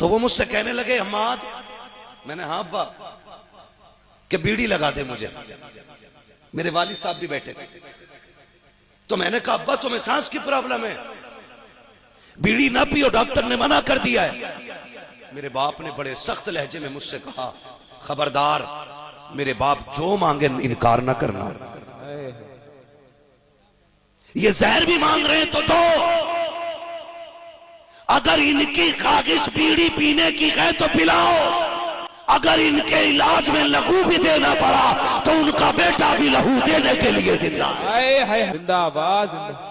تو وہ مجھ سے کہنے لگے حماد، میں نے ہاں ابا، کہ بیڑی لگا دے مجھے. میرے والد صاحب بھی بیٹھے تھے. تو میں نے کہا ابا تمہیں سانس کی پرابلم ہے، بیڑی نہ پیو، ڈاکٹر نے منع کر دیا ہے. میرے باپ نے بڑے سخت لہجے میں مجھ سے کہا خبردار، میرے باپ جو مانگے انکار نہ کرنا. یہ زہر بھی مانگ رہے ہیں تو دو، اگر ان کی خواہش بیڑی پینے کی ہے تو پلاؤ، اگر ان کے علاج میں لہو بھی دینا پڑا تو ان کا بیٹا بھی لہو دینے کے لیے زندہ ہے. زندہ آباد زندہ.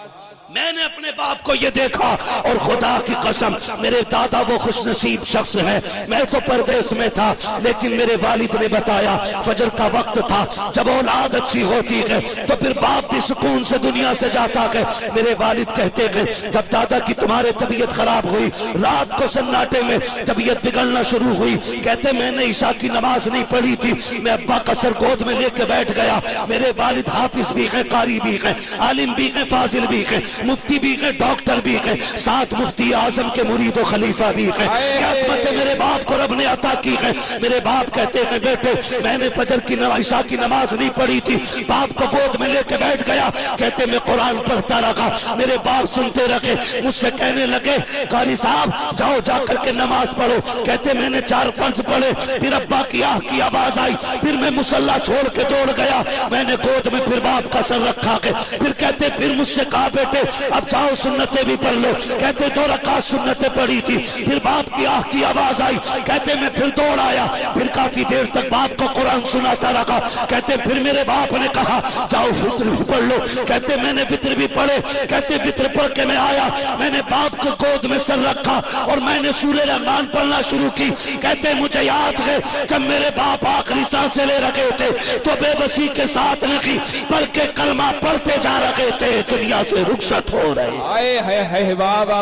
میں نے اپنے باپ کو یہ دیکھا، اور خدا کی قسم میرے دادا وہ خوش نصیب شخص ہے. میں تو پردیس میں تھا، لیکن میرے والد نے بتایا فجر کا وقت تھا، جب اولاد اچھی ہوتی ہے تو پھر باپ بھی سکون سے دنیا سے جاتا ہے. میرے والد کہتے ہیں جب دادا کی تمہارے طبیعت خراب ہوئی، رات کو سناٹے میں طبیعت بگڑنا شروع ہوئی، کہتے میں نے عشاء کی نماز نہیں پڑھی تھی، میں ابا کا سر گود میں لے کے بیٹھ گیا. میرے والد حافظ بھی ہیں، قاری بھی ہیں، عالم بھی ہیں، فاضل بھی ہیں، مفتی بھی ہیں، ڈاکٹر بھی ہیں، ساتھ مفتی اعظم کے مرید و خلیفہ بھی ہیں. کیا عظمت میرے باپ کو رب نے عطا کی ہے. میرے باپ کہتے ہیں بیٹے میں نے فجر کی عشاء کی نماز نہیں پڑھی تھی، باپ کو گود میں لے کے بیٹھ گیا، کہتے میں قرآن پڑھتا رکھا. میرے باپ سنتے رکھے، مجھ سے کہنے لگے قاری صاحب جاؤ جا کر کے نماز پڑھو. کہتے میں نے 4 فرض پڑھے، پھر ابا کی آہ کی آواز آئی، پھر میں مصلی چھوڑ کے دوڑ گیا، میں نے گود میں پھر باپ کا سر رکھا کے پھر کہتے پھر مجھ سے کہا بیٹے اب جاؤ سنتیں بھی پڑھ لو. کہتے 2 رکعت سنتیں پڑھی تھی، پھر باپ کی آہ کی آواز آئی، کہتے میں پھر دوڑ آیا، پھر کافی دیر تک باپ کو قرآن سناتا رکھا. کہتے پھر میرے باپ نے کہا جاؤ فطر بھی پڑھ لو. کہتے میں نے فطر بھی پڑھے. کہتے فطر پڑھ کے میں آیا، میں نے باپ کو گود میں سر رکھا اور میں نے سورہ رحمان پڑھنا شروع کی. کہتے مجھے یاد ہے جب میرے باپ آخری سانسیں لے رکھے تھے تو بے بسی کے ساتھ نہیں بلکہ کلمہ پڑھتے جا رکھے تھے، دنیا سے رخصت ہو رہے. بابا